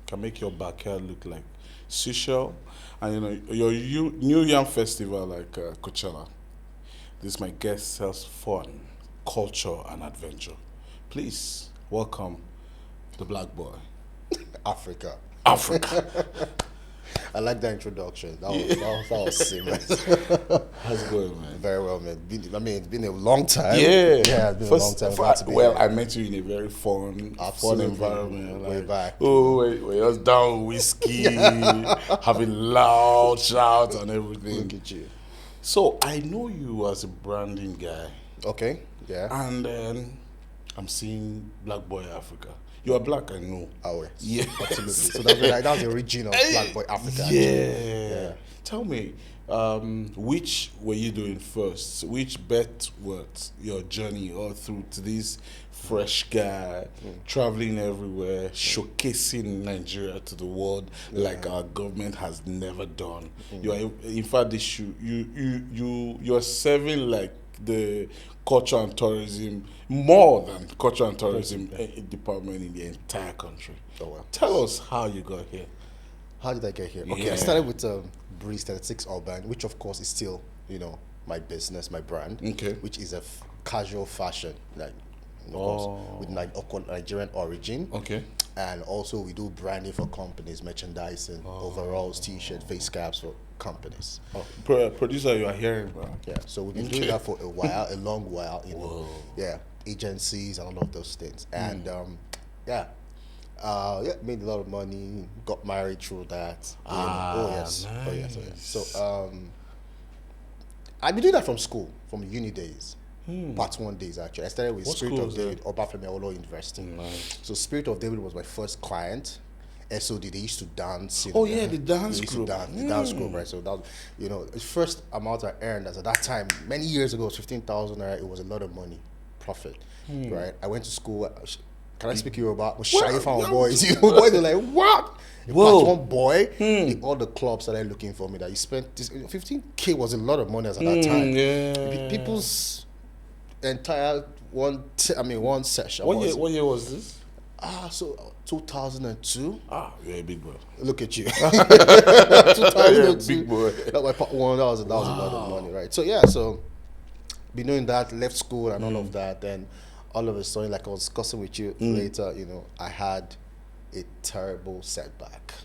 can make your backyard look like Seychelles, and your New Yam festival like Coachella. This my guest sells fun, culture, and adventure. Please welcome the Blackboy. Africa. Africa. I like that introduction. That was seamless. How's it going, man? Very well, man. It's been a long time. Yeah, it's been a long time. Glad to be well, here. I met you in a very fun environment. Way back. We're just down with whiskey, having loud shouts and everything. Look at you. So I know you as a branding guy. Okay. Yeah. And then I'm seeing Blackboy Africa. You are black, I know. Oh, Yeah. absolutely. So that's the origin of Blackboy Africa. Yeah. Tell me, which were you doing first? Which bet was your journey all through to this fresh guy traveling everywhere, showcasing Nigeria to the world like our government has never done? You are, in fact, you're serving like the culture and tourism, more than culture and tourism department in the entire country. Oh, wow. Tell us how you got here. How did I get here? Okay, Yeah. I started with Breeze 36 Urban, which of course is still, my business, my brand. Okay. Which is a casual fashion, like, of course, with of course, Nigerian origin. Okay. And also we do branding for companies, merchandising, overalls, t-shirts, face caps for companies. Producer, you are hearing, bro. Yeah, so we've been doing that for a while, a long while, Yeah, agencies and all of those things. And made a lot of money, got married through that. Nice. So I've been doing that from school, from uni days. Part 1 days actually. I started with What Spirit school of was David, Obafemi Awolowo University. Nice. So Spirit of David was my first client. SOD, they used to dance. The dance They used group. to dance, the dance group, right? So that was, the first amount I earned as at that time, many years ago, was 15,000 naira. It was a lot of money, profit, right? I went to school. Can I speak Yoruba? Was shy from boys. Boys were like, what? Whoa. Part 1 boy, all the clubs started looking for me. That you spent this 15K was a lot of money as at that time. Yeah. People's entire one session. What year was this? So 2002. You're a big boy. Look at you. Yeah, 2002. big boy. That was my part 1. That was a lot of money, right? So so been doing that, left school and all of that. Then all of a sudden, like I was discussing with you later, I had a terrible setback.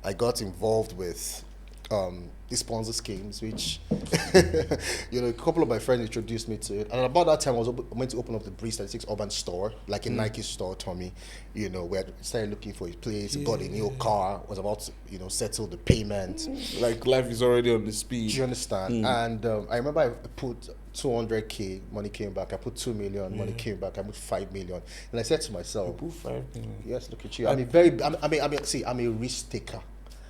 I got involved with these sponsor schemes, which a couple of my friends introduced me to it. And about that time, I was meant to open up the Breeze 36 Urban store, like a Nike store, Tommy. Where I started looking for a place, got a new car, was about to, settle the payment. Like life is already on the speed. Do you understand? And I remember I put 200K, money came back. I put 2 million, money came back. I put 5 million, and I said to myself, Put 5 million. "Yes, look at you. I'm a risk taker.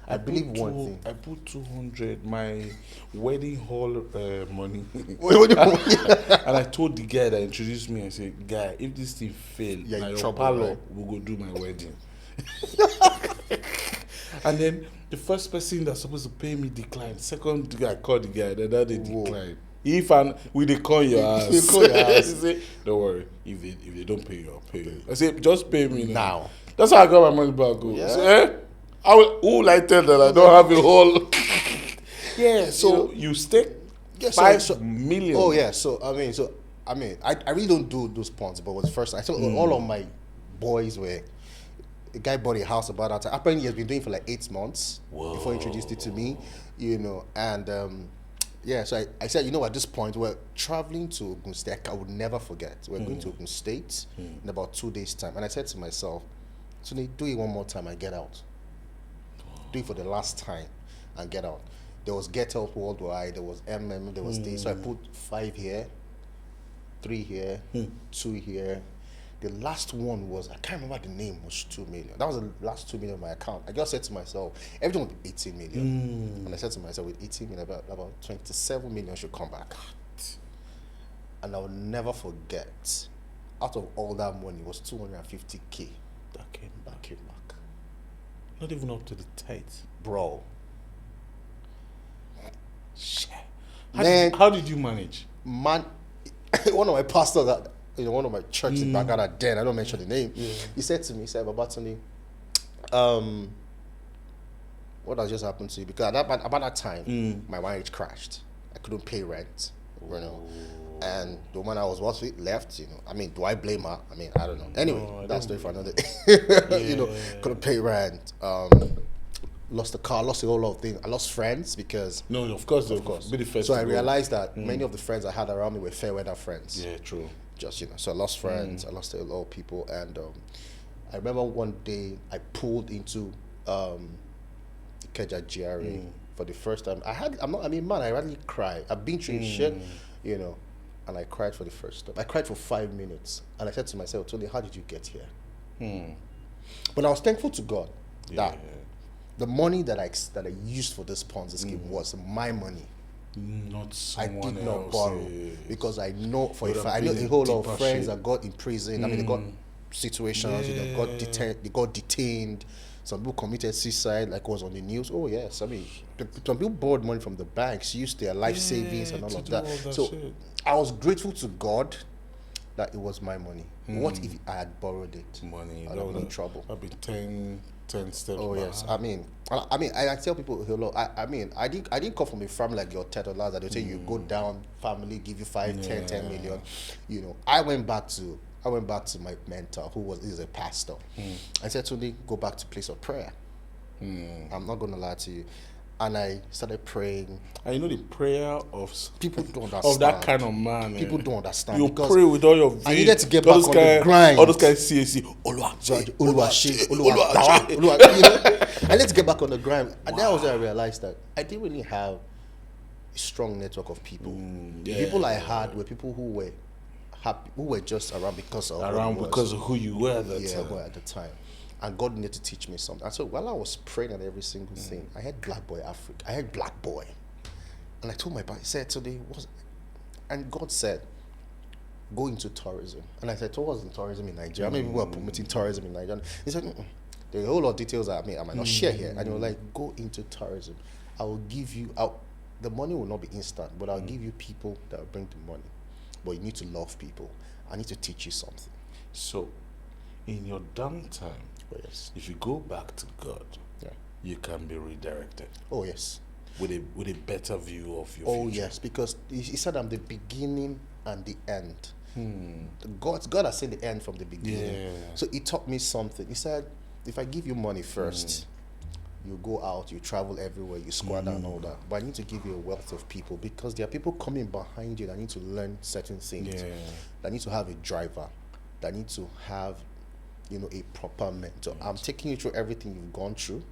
I believe one thing. I put 200 my wedding hall money, and I told the guy that introduced me. I said, "Guy, if this thing fail, You're in your trouble, parlor right? will go do my wedding." And then the first person that's supposed to pay me declined. Second guy called the guy, then they declined. If and we they call your ass. They call your ass. He say, "Don't worry. If they don't pay you, I'll pay you." I said, "Just pay me now." Now. That's how I got my money back. Yeah. So, who will I tell that I don't have a whole? Yeah. So you stake 5 million. Oh yeah. So I really don't do those punts, but was the first. I saw all of my boys were. A guy bought a house about that time. Apparently, he has been doing it for like 8 months before he introduced it to me. And so I said, at this point, we're traveling to Ogun State. I would never forget. We're going to Ogun State in about 2 days' time. And I said to myself, so they do it one more time and get out. Do it for the last time and get out. There was Get Help Worldwide, there was MM, there was this. So I put 5 here, 3 here, 2 here. The last one was, I can't remember the name, was 2 million. That was the last 2 million on my account. I just said to myself, everything will be 18 million. And I said to myself, with 18 million, about 27 million should come back. And I will never forget, out of all that money, was 250K. That came back. Came back. Not even up to the tithe. Bro. Shit. How did you manage? Man, one of my pastors one of my churches back at then, I don't mention the name, he said to me, he said, Babatunde, what has just happened to you? Because about that time, my marriage crashed. I couldn't pay rent, you know. And the woman I was with left, you know. I mean, do I blame her? I mean, I don't know. Anyway, that's story for another day. You know, couldn't pay rent. Lost the car, lost a whole lot of things. I lost friends because... No, of course. Be the first so to I go. realized that many of the friends I had around me were fair weather friends. Yeah, true. Just, you know, so I lost friends, I lost a lot of people. And I remember one day I pulled into Ikeja GRA for the first time. I rarely cry. I've been through shit, you know, and I cried for the first time. I cried for 5 minutes, and I said to myself, Tony, how did you get here? But I was thankful to God that the money that I used for this Ponzi scheme was my money. Not I someone did not else, borrow because I know for a fact. I know a whole lot of friends that got in prison. I mean, they got situations. You know, they got detained. Some people committed suicide, like was on the news. Oh yes, I mean, some people borrowed money from the banks, used their life savings and all of that. So I was grateful to God that it was my money. What if I had borrowed it? Money, I'd have been in trouble. I'd be 10 steps. Oh yes, I mean, I tell people, I didn't come from a family like your Ted or Laz that they say you go down, family give you 5, 10, 10 million. You know, I went back to my mentor who is a pastor. I said to him, go back to place of prayer. I'm not gonna lie to you. And I started praying. And you know the prayer of people don't understand. Of that kind of man. People don't understand. You pray with all your faith. I needed to get back on the grind. All those guys CAC. I need to get back on the grind. And then I realized that I didn't really have a strong network of people. The people I had were people who were happy, who were just around because of who you were at the time. And God needed to teach me something. And so while I was praying at every single thing, I had Blackboy Africa. I had Blackboy. And I told my pastor, he said today, and God said, go into tourism. And I said, towards in tourism in Nigeria. Maybe we are promoting tourism in Nigeria. He said, there are a whole lot of details I might not share here. And he was like, go into tourism. I will give you, the money will not be instant, but I'll give you people that will bring the money. But you need to love people. I need to teach you something. So, in your downtime, if you go back to God, you can be redirected. Oh yes, with a better view of your future. Oh yes, because he said I'm the beginning and the end. God has seen the end from the beginning. So he taught me something. He said, if I give you money first, you go out, you travel everywhere, you squander and all that. But I need to give you a wealth of people because there are people coming behind you that need to learn certain things. That need to have a driver. That need to have, you know, a proper mentor. I'm taking you through everything you've gone through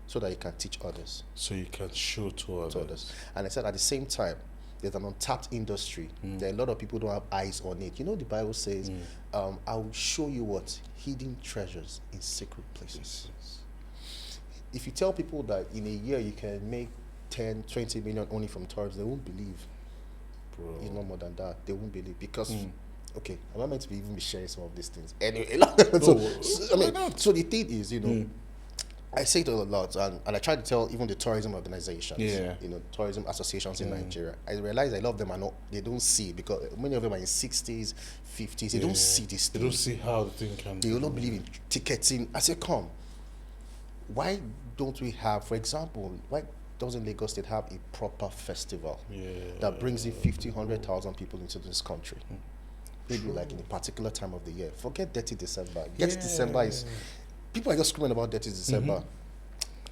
so that you can teach others. So you can show to others. And I said at the same time, there's an untapped industry. There are a lot of people who don't have eyes on it. You know, the Bible says, I will show you what? Hidden treasures in secret places. If you tell people that in a year you can make 10, 20 million only from tourism, they won't believe. Bro. It's not more than that. They won't believe because... Okay, I'm not meant to be even be sharing some of these things. Anyway, so the thing is, you know, I say it a lot, and I try to tell even the tourism organizations, you know, tourism associations in Nigeria. I realize a lot of them are not, they don't see because many of them are in 60s, 50s. They don't see this thing. They don't see how the thing can be. They will not believe in ticketing. I say, come, why don't we have, for example, why doesn't Lagos State have a proper festival that brings in 50, 100,000 people into this country? Maybe like in a particular time of the year. Forget Dirty December. December is... People are just screaming about Dirty December.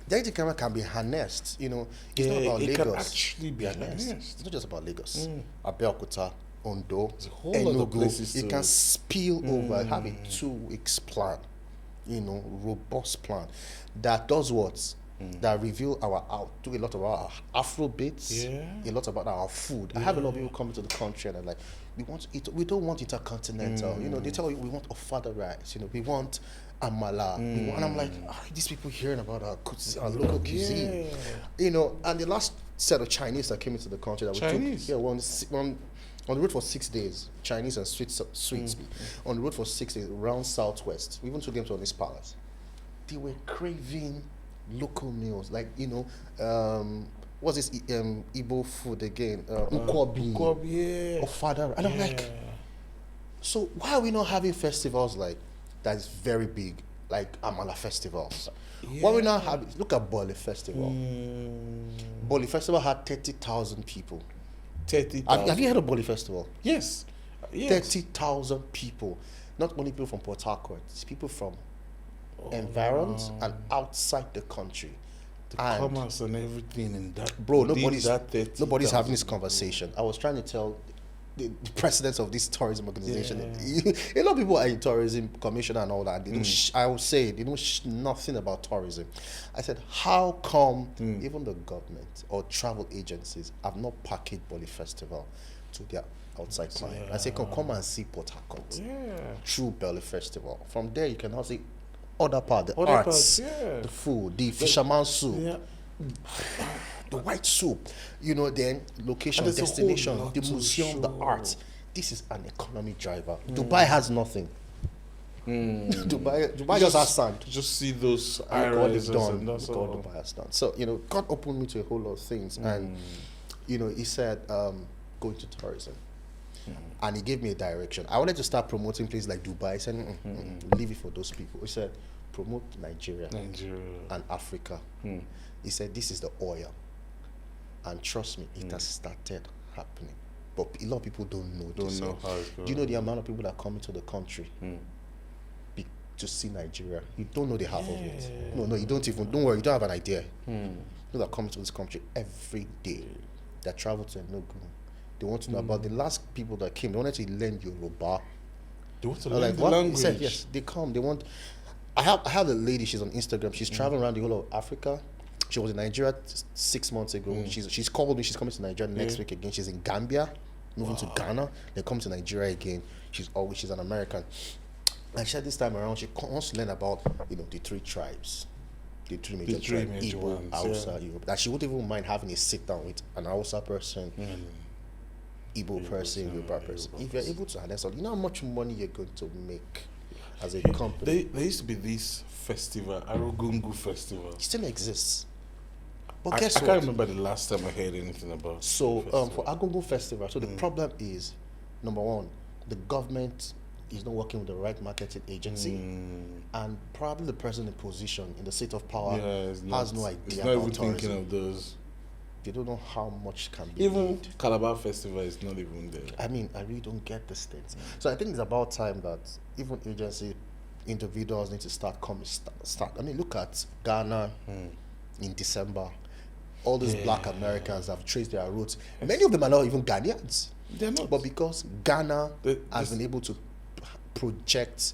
Dirty December can be harnessed. You know, it's not about Lagos. It can actually be harnessed. It's not just about Lagos. Abeokuta, Ondo, Enugu. It can spill over. Have a 2 weeks plan. You know, robust plan. That does what? That reveal do a lot about our Afro beats, a lot about our food. I have a lot of people coming to the country and they're like, we don't want intercontinental. You know, they tell you we want ofada rice. You know, we want amala. And I'm like, these people hearing about our local cuisine. You know, and the last set of Chinese that came into the country that we took, on the road for 6 days, Chinese and sweets. On the road for 6 days around Southwest. We even took them to this palace. They were craving local meals, like, you know, what's this Igbo food again? Nkwobi, ofada. And I'm like, so why are we not having festivals like that is very big, like Amala festivals. What we now have is, look at Boli Festival. Boli Festival had 30,000 people. 30,000. Have you heard of Boli Festival? Yes. 30,000 people. Not only people from Port Harcourt, it's people from environs and outside the country. The commerce and everything in that. Bro, nobody's having this conversation. I was trying to tell the presidents of this tourism organization. A lot of people are in tourism commission and all that. They don't I would say they know nothing about tourism. I said, how come even the government or travel agencies have not packaged Boli Festival to their outside client? I say, come and see Port Harcourt through Boli Festival. From there, you can also see other part, the arts, the food, the fisherman soup. The white soup, then location, destination, the museum, the arts. This is an economy driver. Dubai has nothing. Dubai just has sand. Just see those areas done. That's all Dubai has done. So, God opened me to a whole lot of things. And, he said, go into tourism. And he gave me a direction. I wanted to start promoting places like Dubai. He said, leave it for those people. He said, promote Nigeria and Africa. He said, this is the oil. And trust me, it has started happening. But a lot of people don't know this. How it's going. Do you know the amount of people that come into the country to see Nigeria? You don't know the half of it. No, you don't even. Don't worry, you don't have an idea. People that come into this country every day, that travel to Enugu, they want to know about the last people that came. They wanted to learn Yoruba. They want to learn the language. He said, yes, they come. They want. I have a lady. She's on Instagram. She's traveling around the whole of Africa. She was in Nigeria 6 months ago. She's called me. She's coming to Nigeria next week again. She's in Gambia, moving to Ghana. Then come to Nigeria again. She's an American. And she said this time around she wants to learn about the three tribes, the three major tribes: Igbo, Hausa, Yoruba. That she wouldn't even mind having a sit down with an Hausa person, Igbo person, Yoruba person. If you're able to harness all, you know how much money you're going to make as a company. There used to be this festival, Arugungu Festival. It still exists. But I guess what? can't remember the last time I heard anything about. So for Agungu Festival, so the problem is, number one, the government is not working with the right marketing agency, and probably the person in position in the seat of power has no idea. It's not even thinking of those. They don't know how much can be even made. Calabar Festival is not even there. I mean, I really don't get this thing. So I think it's about time that even agency individuals need to start. I mean, look at Ghana in December. All these black Americans have traced their roots. Many of them are not even Ghanaians. They're not. But because Ghana has been able to project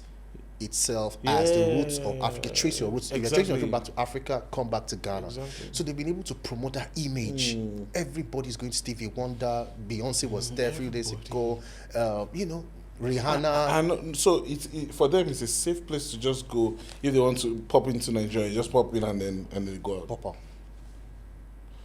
itself as the roots of Africa, trace your roots. If you're tracing your roots back to Africa, come back to Ghana. So they've been able to promote that image. Everybody's going to Stevie Wonder. Beyonce was there a few days ago. Rihanna. And so for them, it's a safe place to just go. If they want to pop into Nigeria, just pop in and then go out. Pop up.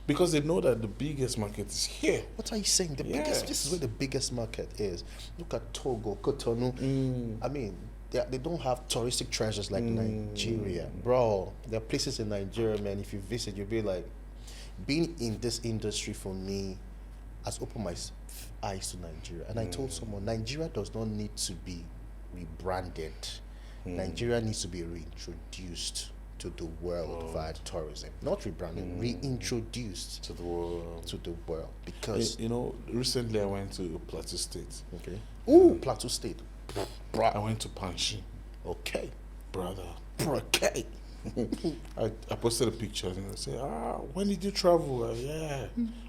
Because they know that the biggest market is here. What are you saying? This is where the biggest market is. Look at Togo, Cotonou. I mean, they don't have touristic treasures like Nigeria. Bro, there are places in Nigeria, man, if you visit, you'll be like, being in this industry for me has opened my eyes to Nigeria. And I told someone, Nigeria does not need to be rebranded. Nigeria needs to be reintroduced to the world via tourism. Not rebranded, reintroduced to the world. Because recently I went to Plateau State. Okay. Ooh, Plateau State. I went to Panchi. Okay. Brother. Okay. I posted a picture and I said, when did you travel?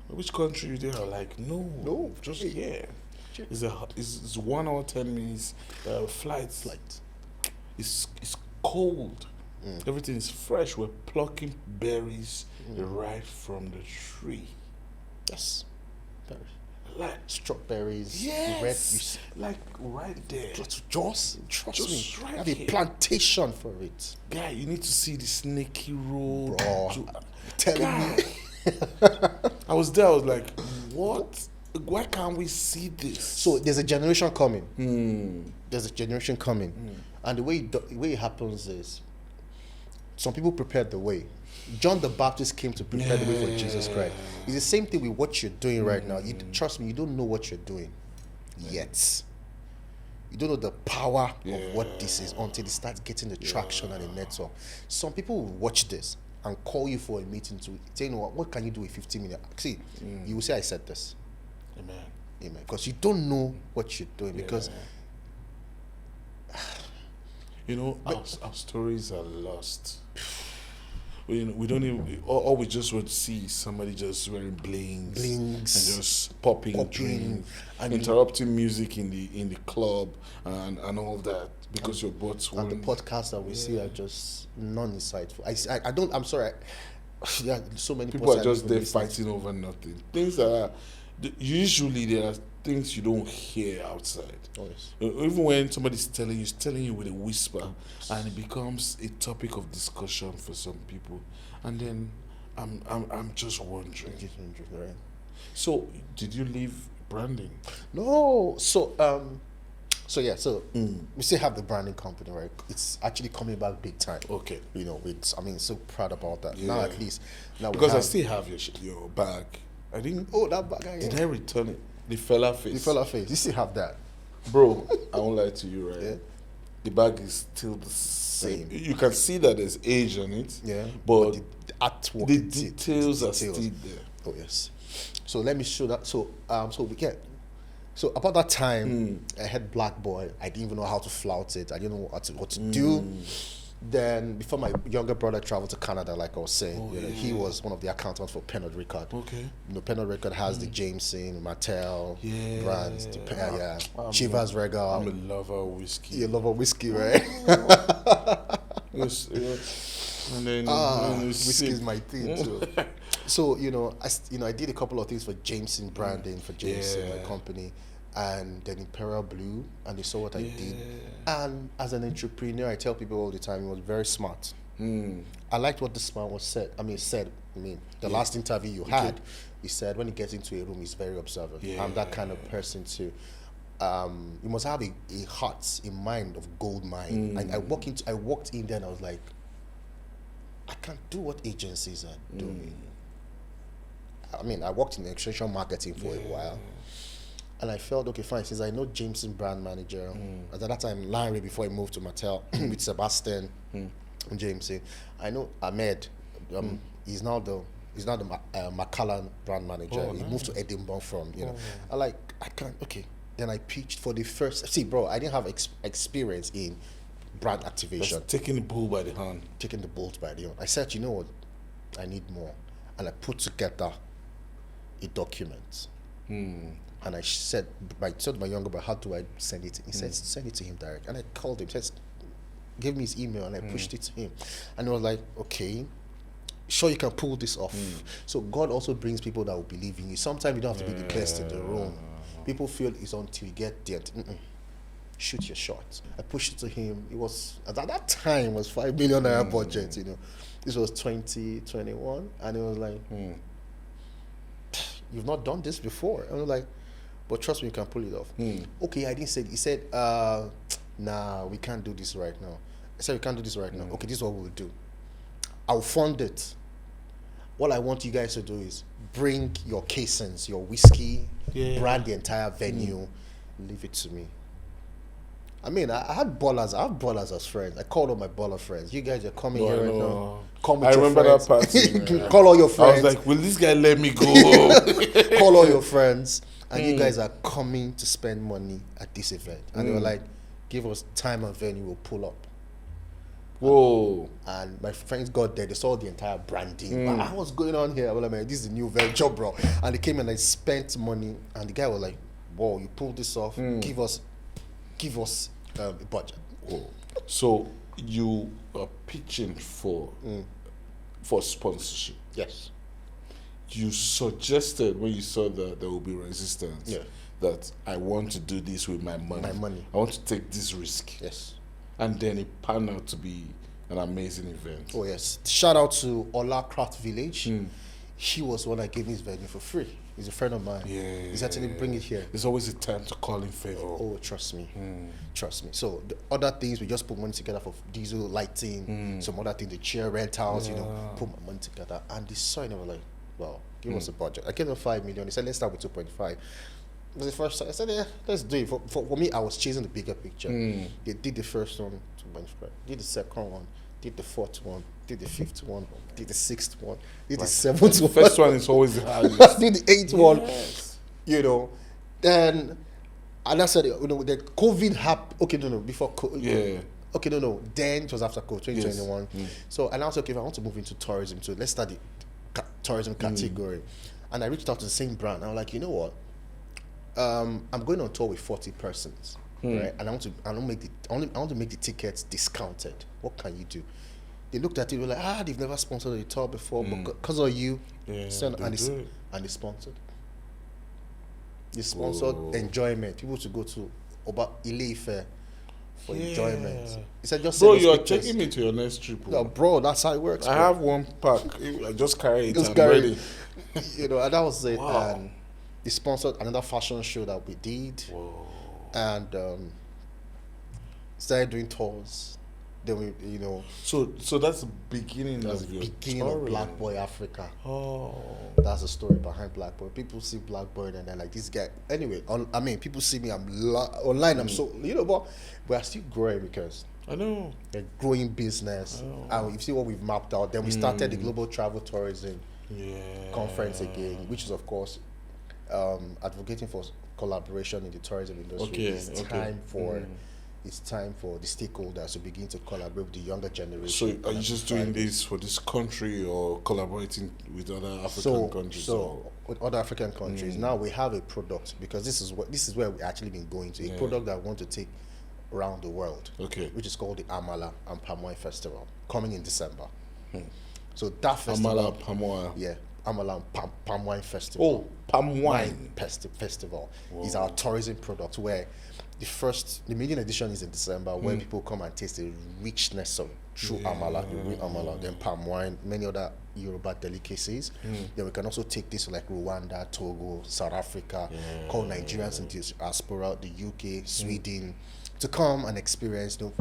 Which country you there? I'm like, no, just here. It's 1 hour 10 minutes flight. It's cold. Everything is fresh. We're plucking berries right from the tree. Yes. Berries. Like strawberries. Yes. Like right there. Trust me. Right have a plantation for it. Guy, you need to see the snaky road. Bro, telling me. I was there. I was like, what? Why can't we see this? So there's a generation coming. There's a generation coming. And the way it happens is, some people prepared the way. John the Baptist came to prepare the way for Jesus Christ. It's the same thing with what you're doing right now. Trust me, you don't know what you're doing yet. You don't know the power of what this is until it starts getting the traction and the network. Some people will watch this and call you for a meeting to say, you know what can you do with 15 million? See, you will say I said this. Amen. Amen. Because you don't know what you're doing. Because you know, our stories are lost. We don't even. All we just want to see is somebody just wearing blings and just popping drinks and interrupting music in the club and all that because your bots were. And the podcasts that we see are just non-insightful. I don't. I'm sorry. Yeah, so many people are just there fighting over nothing. Things that are usually there are things you don't hear outside. Oh, yes. Even when somebody's telling you with a whisper, and it becomes a topic of discussion for some people. And then I'm just wondering. Right? So did you leave branding? No. So we still have the branding company, right? It's actually coming back big time. Okay. You know, so proud about that. Now at least because I still have your bag. I didn't. Oh, that bag. Did I return it? The fella face. You still have that, bro. I won't lie to you, right? Yeah. The bag is still the same. You can see that there's age on it. Yeah. But the artwork, the details are still there. Oh yes. So let me show that. So So about that time, I had Blackboy. I didn't even know how to flout it. I didn't know what to do. Then before my younger brother traveled to Canada, like I was saying, he was one of the accountants for Pernod Ricard. Okay. You know, Pernod Ricard has the Jameson, Martell brands, Chivas Regal. I'm a lover of whiskey. You love whiskey, right? yes. And then whiskey is my thing too. So I did a couple of things for Jameson branding for Jameson, my company. And then Imperial Blue, and they saw what I did. And as an entrepreneur, I tell people all the time, he was very smart. I liked what this man said. The last interview you had, he said when he gets into a room, he's very observant. I'm that kind of person too. You must have a heart, a mind of gold mine. And I walked in there and I was like, I can't do what agencies are doing. I worked in extension marketing for a while. And I felt, okay, fine, since I know Jameson brand manager, at that time, Larry, before he moved to Mattel, with Sebastian and Jameson, I know Ahmed, he's now the Macallan brand manager. He moved to Edinburgh from, I can't, okay. Then I pitched for the first, I didn't have experience in brand activation. That's taking the bull by the hand. Taking the bull by the hand. I said, you know what, I need more. And I put together a document. And I told my younger brother, how do I send it? He said, send it to him direct. And I called him, said, give me his email, and I pushed it to him. And he was like, okay, sure you can pull this off. So God also brings people that will believe in you. Sometimes you don't have to be the best in the room. People feel it's until you get there. Shoot your shot. I pushed it to him. It was, at that time, was $5 million budget, This was 2021. And it was like, you've not done this before. And I was like, but trust me, you can pull it off. Okay, I didn't say it. He said, nah, we can't do this right now. I said, we can't do this right now. Okay, this is what we'll do. I'll fund it. What I want you guys to do is bring your casings, your whiskey, brand the entire venue, leave it to me. I had ballers. I have ballers as friends. I called all my baller friends. You guys are coming here right now. Come with your friends. That party. Call all your friends. I was like, will this guy let me go? Call all your friends. And you guys are coming to spend money at this event. And they were like, give us time and venue, we'll pull up. Whoa. And my friends got there, they saw the entire branding. What's going on here? I was like, man, this is a new venture, bro. And they came and I spent money. And the guy was like, whoa, you pulled this off. Give us a budget. Whoa. So you are pitching for sponsorship. Yes. You suggested when you saw that there will be resistance that I want to do this with my money. I want to take this risk. Yes. And then it panned out to be an amazing event. Oh yes. Shout out to Ola Craft Village. He was one that gave me his venue for free. He's a friend of mine. He said to me, bring it here. There's always a time to call in favor. Oh, trust me. Trust me. So the other things, we just put money together for diesel, lighting, some other things, the chair rentals, put my money together. And they saw it and they were like, well, give us a budget. I gave them $5 million. He said, let's start with 2.5. It was the first time. I said, yeah, let's do it. For me, I was chasing the bigger picture. They did the first one, did the second one, did the fourth one, did the fifth one, did the sixth one, did the seventh one. First one is always the hardest. Did the eighth one. You know, then, and I said, you know, the COVID happened. Okay, no, before COVID. Yeah. Okay, no. Then it was after COVID, 2021. So, and I was okay, if I want to move into tourism too, let's start the tourism category. And I reached out to the same brand. I was like, you know what? I'm going on tour with 40 persons, right? And I want to make the tickets discounted. What can you do? They looked at it, were like, they've never sponsored a tour before, but because of you, and they sponsored. They sponsored enjoyment. People to go to Ile-Ife for enjoyment. He said, just bro, you're taking me to your next trip. No, bro, that's how it works. I have one pack. I just carry it. Just I'm carry ready. You know, and that was it. Wow. And they sponsored another fashion show that we did. Whoa. And started doing tours. Then we, you know. So that's the beginning That's of the your beginning touring. of Blackboy Africa. Oh. That's the story behind Blackboy. People see Blackboy and they're like, this guy. Anyway, people see me. I'm online. I'm so, you know, but we are still growing because I know. a growing business. And you see what we've mapped out. Then we started the Global Travel Tourism Conference again, which is of course advocating for collaboration in the tourism industry. It's time for the stakeholders to begin to collaborate with the younger generation. So are you just doing this for this country or collaborating with other African countries? So with other African countries, now we have a product, because this is where we actually been going to, a product that I want to take around the world. Okay. Which is called the Amala and Palm Wine Festival, coming in December. So that festival, Amala, palm wine. yeah, Amala and Palm Wine Festival. Oh, palm wine. Festival is our tourism product, where the maiden edition is in December, where people come and taste the richness of true amala, the real amala, then palm wine, many other Yoruba delicacies. Then we can also take this to like Rwanda, Togo, South Africa, call Nigerians in the diaspora, the UK, Sweden, to come and experience the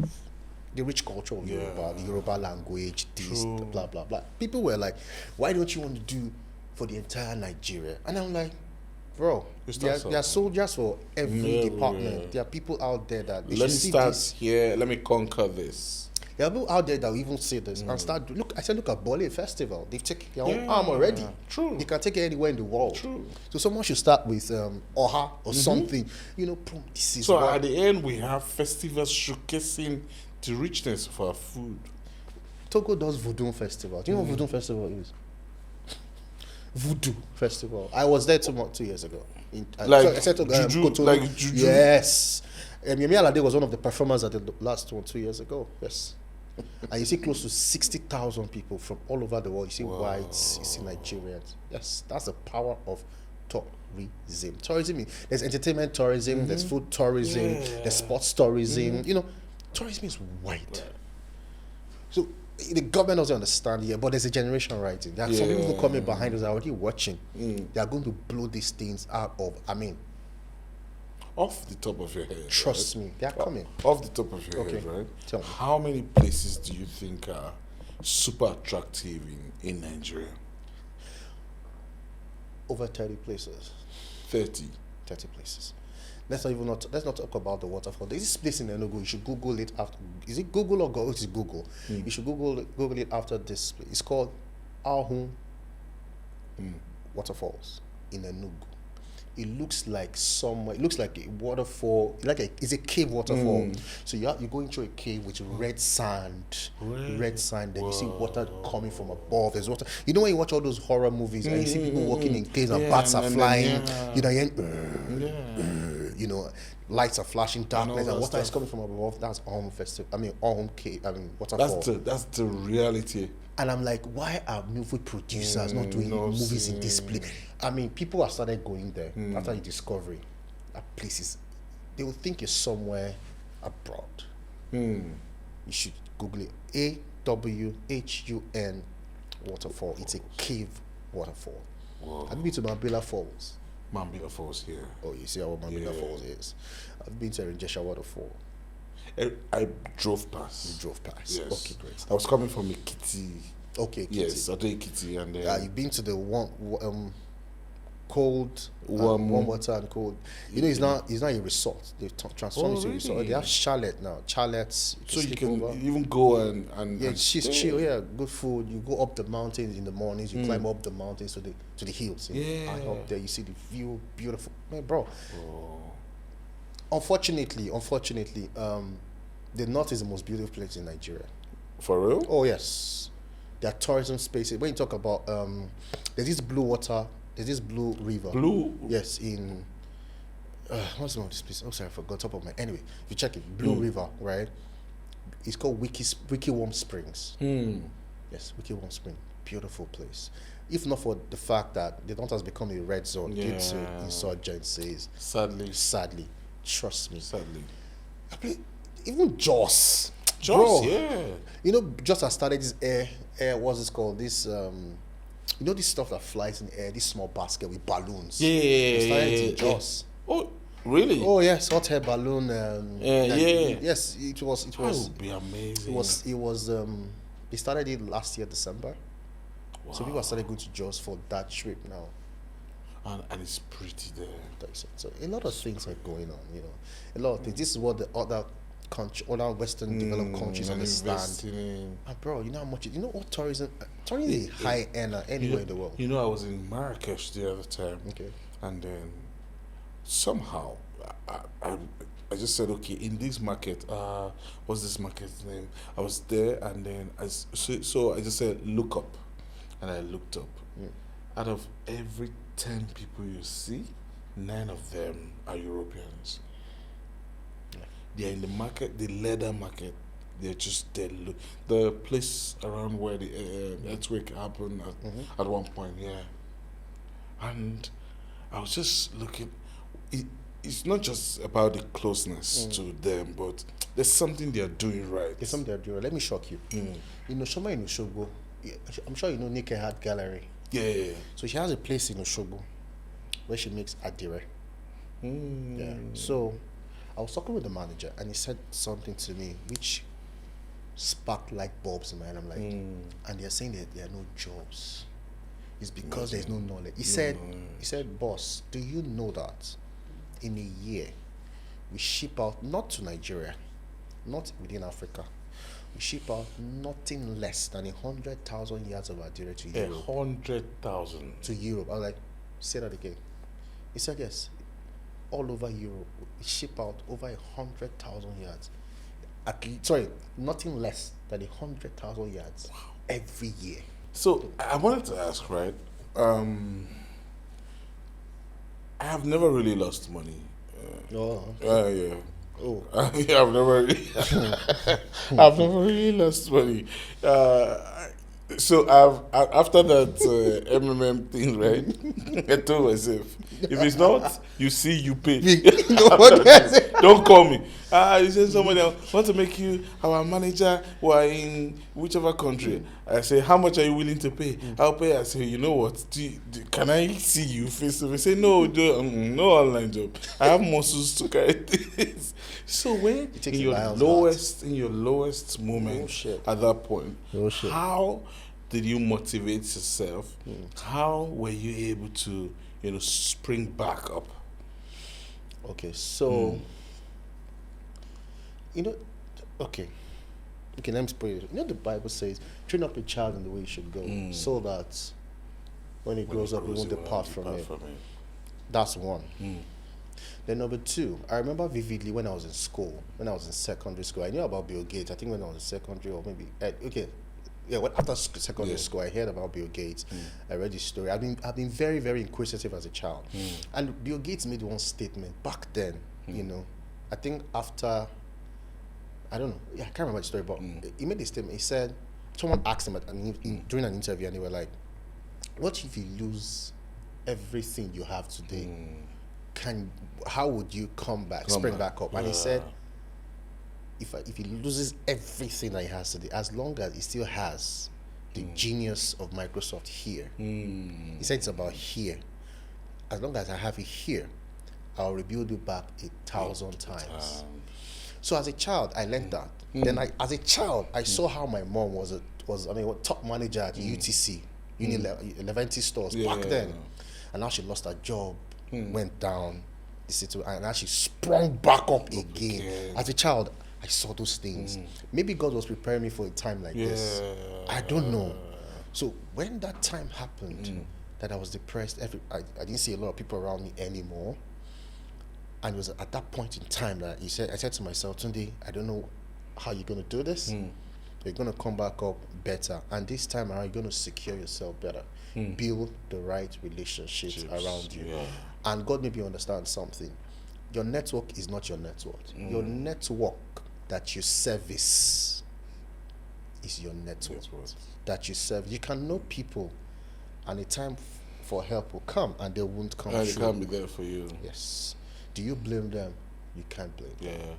rich culture of Yoruba, the Yoruba language, this, blah, blah, blah. People were like, why don't you want to do for the entire Nigeria? And I'm like, bro, there are soldiers for every department. There are people out there that let me start here. Let me conquer this. There are people out there that will even say this and start. Look at Bole Festival. They've taken their own arm already. True. They can take it anywhere in the world. True. So someone should start with Oha or something. You know, this is. So at the end, we have festivals showcasing the richness of our food. Togo does Voodoo Festival. Do you know what Voodoo Festival is? Voodoo Festival. I was there 2 years ago. Juju. Yes. Yemi Alade was one of the performers at the last one 2 years ago. Yes. And you see close to 60,000 people from all over the world. You see whites, you see Nigerians. Yes, that's the power of tourism. Tourism, there's entertainment tourism, there's food tourism, there's sports tourism. You know, tourism is wide. So the government doesn't understand yet, but there's a generation rising. There are some people coming behind us already watching. They are going to blow these things out of, off the top of your head. Trust me, they are coming. Off the top of your head, right? Tell me. How many places do you think are super attractive in Nigeria? Over 30 places. 30 places. Let's not talk about the waterfall. There's this place in Enugu. You should Google it after. Is it Google or Go? It is Google. You should Google it after this place. It's called Ahun Waterfalls in Enugu. It looks like somewhere. It looks like a waterfall. It's a cave waterfall. So you're going through a cave with red sand. Red sand. Then you see water coming from above. There's water. You know when you watch all those horror movies and you see people walking in caves and bats are flying. You know, lights are flashing, darkness, and water is coming from above. That's Ahun Festival. Ahun Cave. Waterfall. That's the reality. And I'm like, why are movie producers not doing movies in this place? People have started going there after the discovery. That place is, they will think it's somewhere abroad. You should Google it. AWHUN waterfall. It's a cave waterfall. Have you been to Mambila Falls? Mambila Falls here. Oh, you see how Mambila Falls is. I've been to Erinjesha Waterfall. I drove past. You drove past. Yes. Okay, great. I was coming from Ekiti. Okay, Ekiti. Yes, I do Ekiti, and you've been to the one cold, warm water and cold. You know, it's not a resort. They've transformed it to a resort. They have chalet now. Chalets. So you can even go and she's stay. chill. Yeah, good food. You go up the mountains in the mornings. You climb up the mountains to the hills. Yeah. And up there you see the view, beautiful. Man, bro. Unfortunately, the north is the most beautiful place in Nigeria. For real? Oh yes, there are tourism spaces. When you talk about there's this blue water, there's this blue river. Blue? Yes, in what's the name of this place? Oh, sorry, I forgot top of my. Anyway, if you check it, Blue River, right? It's called Wiki Warm Springs. Yes, Wiki Warm Spring, beautiful place. If not for the fact that the north has become a red zone due to insurgencies. Sadly, trust me. Sadly. I mean, even Jos, Bro, yeah. You know, just I started this air. What's this called? This you know, this stuff that flies in the air. This small basket with balloons. Yeah. Started in Jos. Oh, really? Oh yes, hot air balloon. Yes, it was. That would be amazing. It was. They started it last year December. Wow. So people started going to Jos for that trip now. And it's pretty there. So a lot of things are going on. You know, a lot of things. This is what the other Western developed countries understand. Bro, you know how much? You know what tourism is high end anywhere in the world. You know, I was in Marrakesh the other time. Okay. And then somehow I just said, okay, in this market, what's this market's name? I was there, and then so I just said, look up, and I looked up. Out of every 10 people you see, 9 of them are Europeans. They're in the market, the leather market. They're just there. The place around where the earthquake happened at one point, yeah. And I was just looking. It's not just about the closeness to them, but there's something they're doing right. There's something they're doing right. Let me shock you. You know, somewhere in Osogbo, I'm sure you know Nika Art Gallery. Yeah. So she has a place in Osogbo where she makes adire. Yeah. So I was talking with the manager, and he said something to me which sparked light bulbs in my head. I'm like, and they're saying that there are no jobs. It's because there's no knowledge. He said, boss, do you know that in a year we ship out, not to Nigeria, not within Africa, we ship out nothing less than 100,000 yards of adire to Europe. 100,000 to Europe. I was like, say that again. He said yes. All over Europe, we ship out over 100,000 yards. Nothing less than 100,000 yards every year. So I wanted to ask, right? I have never really lost money. Yeah. Oh. Yeah, I've never really lost money. So after that MMM thing, right? I told myself, if it's not, you see, you pay. Don't call me. You said somebody else want to make you our manager who are in whichever country. I say, how much are you willing to pay? I'll pay. I say, you know what? Can I see you face to face? Say no, no online job. I have muscles to carry this. So when in your lowest moment at that point, how did you motivate yourself? How were you able to, spring back up? Okay, so okay, let me put it. The Bible says, train up a child in the way he should go, so that when he grows up, he won't depart from it. That's one. Then number two, I remember vividly when I was in school, when I was in secondary school, I knew about Bill Gates. I think when I was in secondary, or maybe after secondary school, I heard about Bill Gates. I read his story. I've been very, very inquisitive as a child, and Bill Gates made one statement back then. I think after, I don't know, I can't remember the story, but he made a statement. He said, someone asked him during an interview, and they were like, "What if you lose everything you have today? How would you spring back up?" And he said, if he loses everything that he has today, as long as he still has the genius of Microsoft here, he said it's about here. As long as I have it here, I'll rebuild it back 1,000 times. So as a child, I learned that. Then as a child, I saw how my mom was top manager at UTC, Levanti stores back then. and now she lost her job, went down, and now she sprung back up again. As a child, I saw those things. Maybe God was preparing me for a time like this. I don't know. So when that time happened, that I was depressed, I didn't see a lot of people around me anymore. And it was at that point in time that I said to myself, Tunde, I don't know how you're going to do this. You're going to come back up better. And this time around, you're going to secure yourself better. Build the right relationships around you. And God made me understand something. Your network is not your net worth. Your network that you service is your network. That you serve. You can know people, and a time for help will come, and they won't come. And they can't be there for you. Yes. Do you blame them? You can't blame them. Yeah.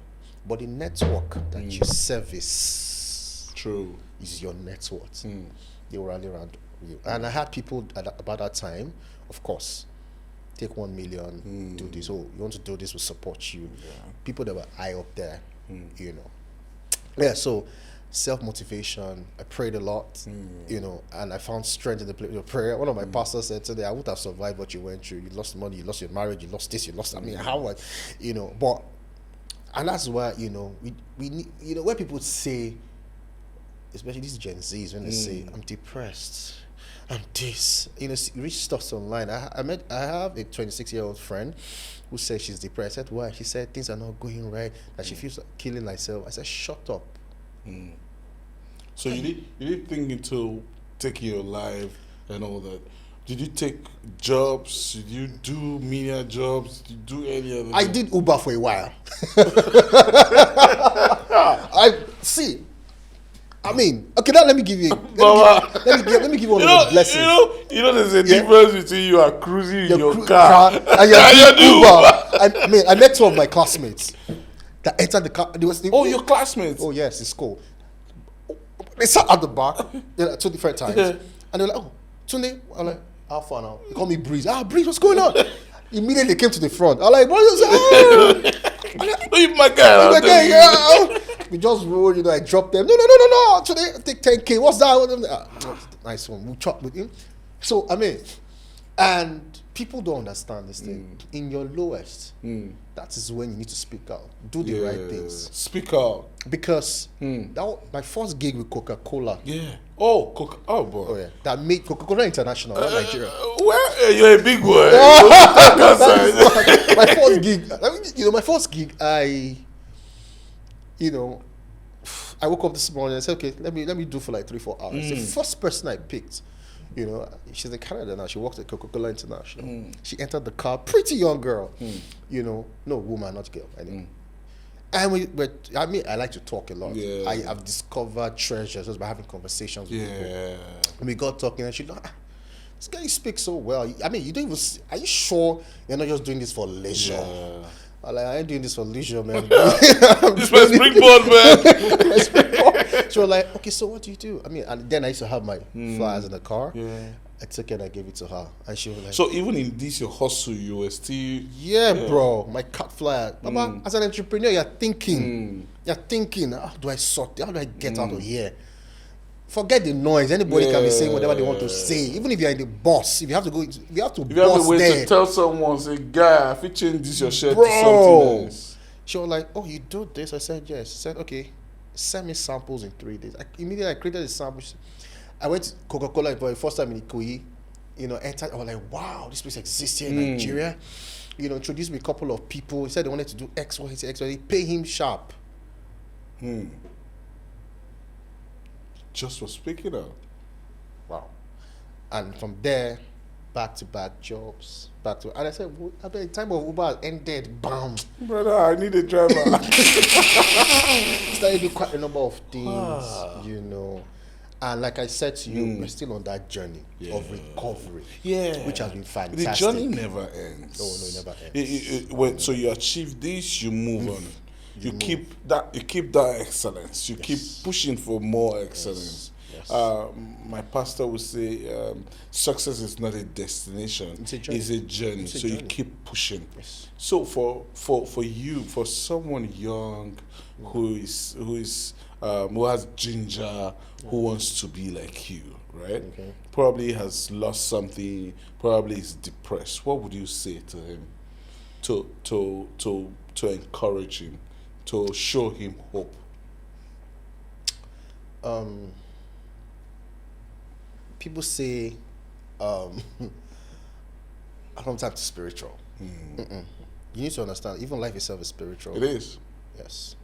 But the network that you service is your net worth. They will rally around you. And I had people about that time, of course, take 1 million, do this. Oh, you want to do this, we'll support you. People that were high up there, you know. Yeah, so self-motivation, I prayed a lot, you know, and I found strength in the place of prayer. One of my pastors said today, I wouldn't have survived what you went through. You lost money, you lost your marriage, you lost this, you lost, I mean, how, you know, but, and that's why, you know, we need, you know, when people say, especially these Gen Zs, when they say, I'm depressed, I'm this, you know, you read stuff online. I have a 26-year-old friend who says she's depressed. I said, why? She said things are not going right, that she feels like killing herself. I said, shut up. So you did think into taking your life and all that. Did you take jobs? Did you do media jobs? Did you do any other? I did Uber for a while. I mean, okay, now let me give you. Let me give you one of the blessings. You know, there's a difference between you are cruising in your car and you're doing Uber. I met two of my classmates that entered the car. Your classmates? Oh yes, it's cool. They sat at the back, two different times, and they were like, "Oh, Tunde," I'm like, "How far now?" They call me Breeze. Breeze, what's going on? Immediately came to the front. I'm like, "What is that?" Leave my guy. We just rolled, you know, I dropped them. No. Today, take 10K. What's that? Nice one. We chopped with him. So, I mean, and people don't understand this thing. In your lowest, that is when you need to speak out. Do the right things. Speak out. Because my first gig with Coca-Cola. Yeah. Oh, boy. Oh, yeah. That made Coca-Cola International, not Nigeria. Well, you're a big boy. My first gig, I woke up this morning and said, okay, let me do for like 3-4 hours. The first person I picked, you know, she's in Canada now. She works at Coca-Cola International. She entered the car, pretty young girl, you know, no woman, not girl. Anyway. And I like to talk a lot. Yeah. I have discovered treasures just by having conversations with people. And we got talking, and she like, this guy speaks so well. I mean, you don't even. Are you sure you're not just doing this for leisure? Yeah. I'm like, I ain't doing this for leisure, man. This was springboard, man. She was like, okay, so what do you do? I mean, and then I used to have my flyers in the car. Yeah. I took it and I gave it to her, and she was like, so even in this your hustle, you were still bro, my cat flyer. Baba, as an entrepreneur, you're thinking, how do I sort? How do I get out of here? Forget the noise. Anybody can be saying whatever they want to say. Even if you're in the boss, if you have to go, you have to to tell someone, say, guy, if you change this your shirt to something else. She was like, oh, you do this? I said, yes. She said, okay, send me samples in 3 days. Immediately I created the samples. I went to Coca-Cola for the first time in Ikoyi, you know, entered. I was like, wow, this place exists here in Nigeria. You know, introduced me a couple of people. He said they wanted to do X, Y, Z, X, Y, Z. Pay him sharp. Just for speaking out. Wow. And from there, back-to-back jobs. And I said, at the time of Uber ended, bam. Brother, I need a driver. Started to do quite a number of things, you know. And like I said to you, we're still on that journey of recovery, which has been fantastic. The journey never ends. Oh, no, it never ends. So you achieve this, you move on. You keep that excellence. You keep pushing for more excellence. Yes. My pastor would say, success is not a destination; It's a journey. It's a journey. It's a So you journey. keep pushing. Yes. So for you, for someone young who has ginger, who wants to be like you, right? Okay. Probably has lost something, probably is depressed. What would you say to him to encourage him, to show him hope? People say, I don't type to spiritual. You need to understand, even life itself is spiritual. It is. Yes.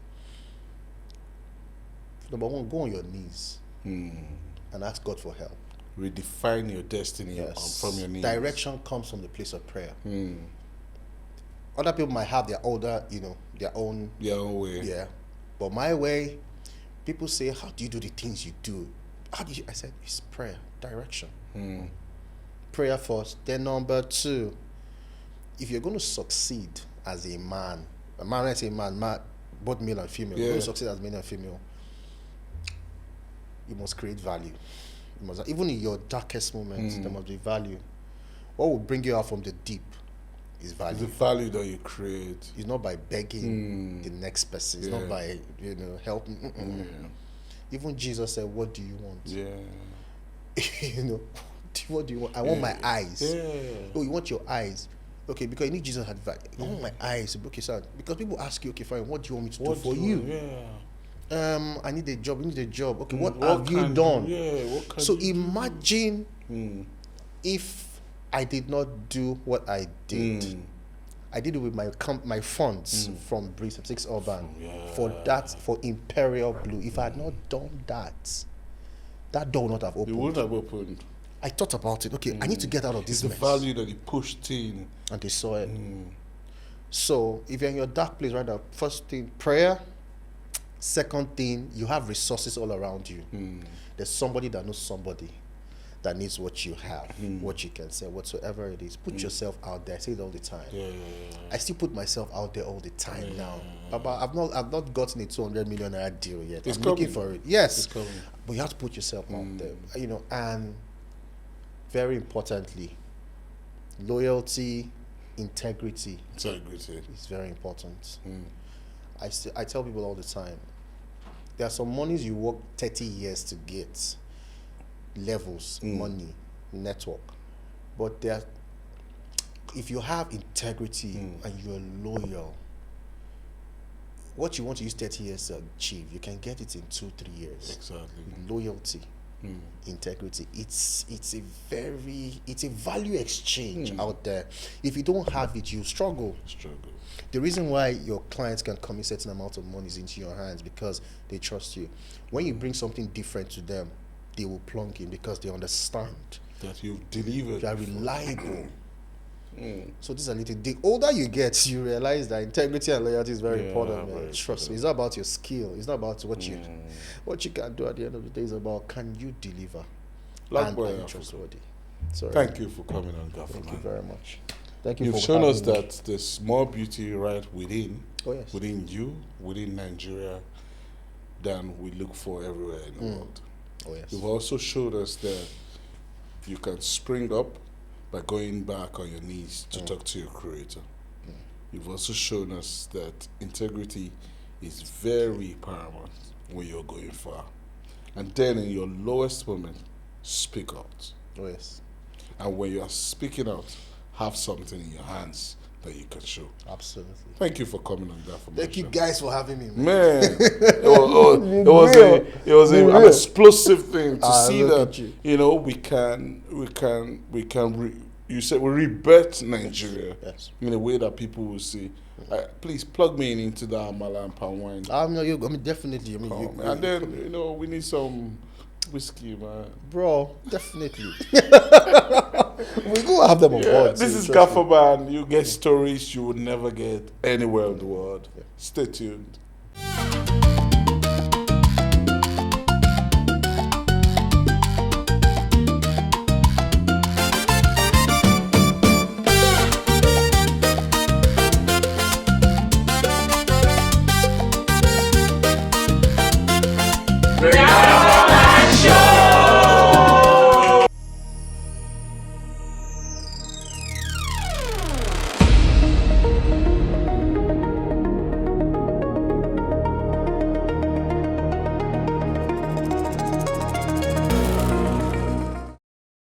Number one, go on your knees and ask God for help. Redefine your destiny from your knees. Direction comes from the place of prayer. Other people might have their own way. Yeah. But my way, people say, how do you do the things you do? I said, it's prayer, direction. Prayer first. Then number two, if you're going to succeed as a man, when I say man, both male and female, you're going to succeed as male and female, you must create value. You must, even in your darkest moments, there must be value. What will bring you out from the deep is value. It's the value that you create. It's not by begging the next person. It's not by helping. Even Jesus said, "What do you want?" What do you want? I want my eyes. Oh, you want your eyes? Okay, because you need Jesus had value. I want my eyes. Okay, sir. Because people ask you, okay, fine, what do you want me to do for you? I need a job. You need a job. Okay, what have you done? So imagine if I did not do what I did. I did it with my funds from Breeze 6 Urban for Imperial Blue. If I had not done that, that door would not have opened. It would have opened. I thought about it. Okay, I need to get out of this mess. The value that he pushed in. And they saw it. So if you're in your dark place right now, first thing, prayer. Second thing, you have resources all around you. There's somebody that knows somebody that needs what you have, what you can say, whatsoever it is. Put yourself out there. I say it all the time. I still put myself out there all the time now. But I've not gotten a 200 million naira deal yet. I'm looking for it. Yes, but you have to put yourself out there. And very importantly, loyalty, integrity. Is very important. I tell people all the time, there are some monies you work 30 years to get. Levels, money, network. But if you have integrity and you're loyal, what you want to use 30 years to achieve, you can get it in 2-3 years. Exactly. Loyalty, integrity. It's a value exchange out there. If you don't have it, you struggle. The reason why your clients can commit certain amount of money into your hands because they trust you. When you bring something different to them, they will plunk in because they understand that you've delivered. You are reliable. So this is a little. The older you get, you realize that integrity and loyalty is very important. Man. Trust me, it's not about your skill. It's not about what you can do at the end of the day. It's about can you deliver. Blackboy, and trustworthy. Thank you for coming on, Gaffer. Thank you very much. Thank you. You've for shown us me. that there's more beauty right within. Within you, within Nigeria, than we look for everywhere in the world. You've also showed us that you can spring up by going back on your knees to talk to your creator. You've also shown us that integrity is very paramount when you're going far. And then in your lowest moment, speak out. And when you are speaking out, have something in your hands that you can show. Absolutely. Thank you for coming on that. Thank you guys for having me, man. It was an explosive thing to see that you said we rebirth Nigeria in a way that people will see. Please plug me into the Amala and Palm wine. Definitely. And then we need some whiskey, man. Bro, definitely. We go have them on board. This is Gaffer, man. You get stories you would never get anywhere in the world. Stay tuned.